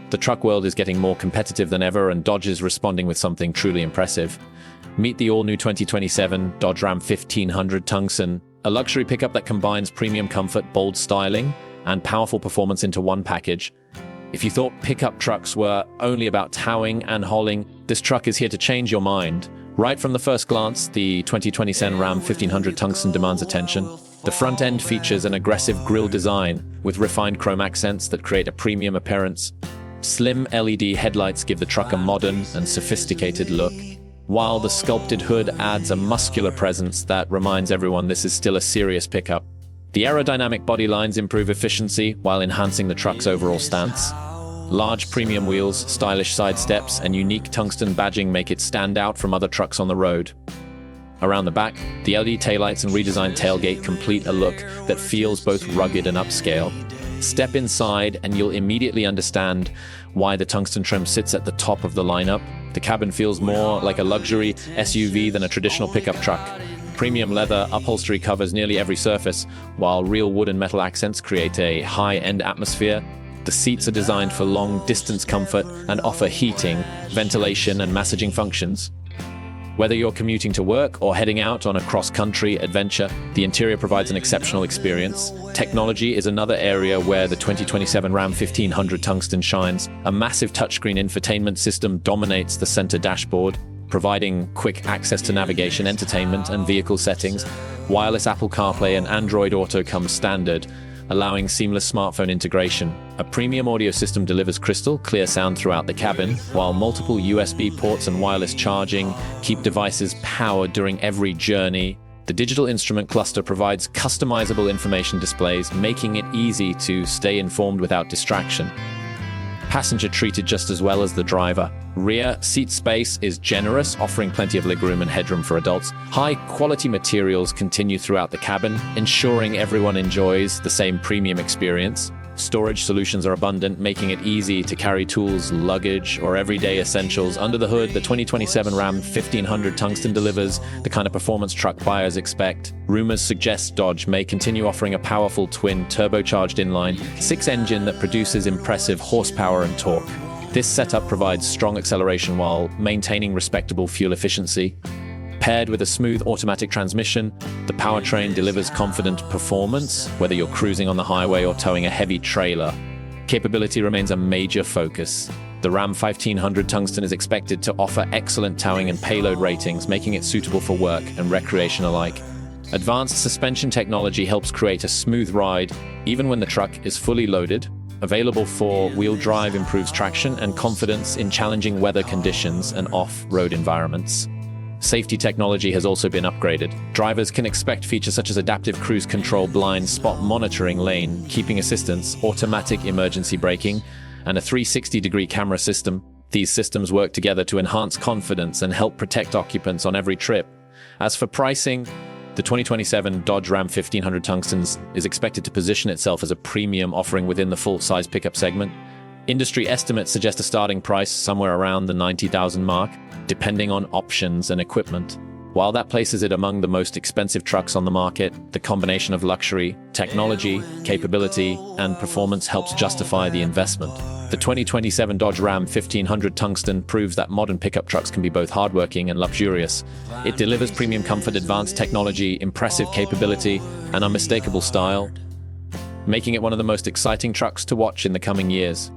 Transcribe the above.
The truck world is getting more competitive than ever, and Dodge is responding with something truly impressive. Meet the all-new 2027 Dodge Ram 1500 Tungsten, a luxury pickup that combines premium comfort, bold styling, and powerful performance into one package. If you thought pickup trucks were only about towing and hauling, this truck is here to change your mind. Right from the first glance, the 2027 Ram 1500 Tungsten demands attention. The front end features an aggressive grille design with refined chrome accents that create a premium appearance. Slim LED headlights give the truck a modern and sophisticated look, while the sculpted hood adds a muscular presence that reminds everyone this is still a serious pickup. The aerodynamic body lines improve efficiency while enhancing the truck's overall stance. Large premium wheels, stylish side steps, and unique tungsten badging make it stand out from other trucks on the road. Around the back, the LED taillights and redesigned tailgate complete a look that feels both rugged and upscale. Step inside and you'll immediately understand why the tungsten trim sits at the top of the lineup. The cabin feels more like a luxury SUV than a traditional pickup truck. Premium leather upholstery covers nearly every surface, while real wood and metal accents create a high-end atmosphere. The seats are designed for long-distance comfort and offer heating, ventilation, and massaging functions. Whether you're commuting to work or heading out on a cross-country adventure, the interior provides an exceptional experience. Technology is another area where the 2027 Ram 1500 Tungsten shines. A massive touchscreen infotainment system dominates the center dashboard, providing quick access to navigation, entertainment, and vehicle settings. Wireless Apple CarPlay and Android Auto come standard, allowing seamless smartphone integration. A premium audio system delivers crystal clear sound throughout the cabin, while multiple USB ports and wireless charging keep devices powered during every journey. The digital instrument cluster provides customizable information displays, making it easy to stay informed without distraction. Passenger treated just as well as the driver. Rear seat space is generous, offering plenty of legroom and headroom for adults. High-quality materials continue throughout the cabin, ensuring everyone enjoys the same premium experience. Storage solutions are abundant, making it easy to carry tools, luggage, or everyday essentials. Under the hood, the 2027 Ram 1500 Tungsten delivers the kind of performance truck buyers expect. Rumors suggest Dodge may continue offering a powerful twin turbocharged inline-six engine that produces impressive horsepower and torque. This setup provides strong acceleration while maintaining respectable fuel efficiency. Paired with a smooth automatic transmission, the powertrain delivers confident performance, whether you're cruising on the highway or towing a heavy trailer. Capability remains a major focus. The Ram 1500 Tungsten is expected to offer excellent towing and payload ratings, making it suitable for work and recreation alike. Advanced suspension technology helps create a smooth ride, even when the truck is fully loaded. Available four-wheel drive improves traction and confidence in challenging weather conditions and off-road environments. Safety technology has also been upgraded. Drivers can expect features such as adaptive cruise control, blind spot monitoring, lane keeping assistance, automatic emergency braking, and a 360-degree camera system. These systems work together to enhance confidence and help protect occupants on every trip. As for pricing, the 2027 Dodge Ram 1500 Tungsten is expected to position itself as a premium offering within the full-size pickup segment. Industry estimates suggest a starting price somewhere around the $90,000 mark, depending on options and equipment. While that places it among the most expensive trucks on the market, the combination of luxury, technology, capability, and performance helps justify the investment. The 2027 Dodge Ram 1500 Tungsten proves that modern pickup trucks can be both hardworking and luxurious. It delivers premium comfort, advanced technology, impressive capability, and unmistakable style, making it one of the most exciting trucks to watch in the coming years.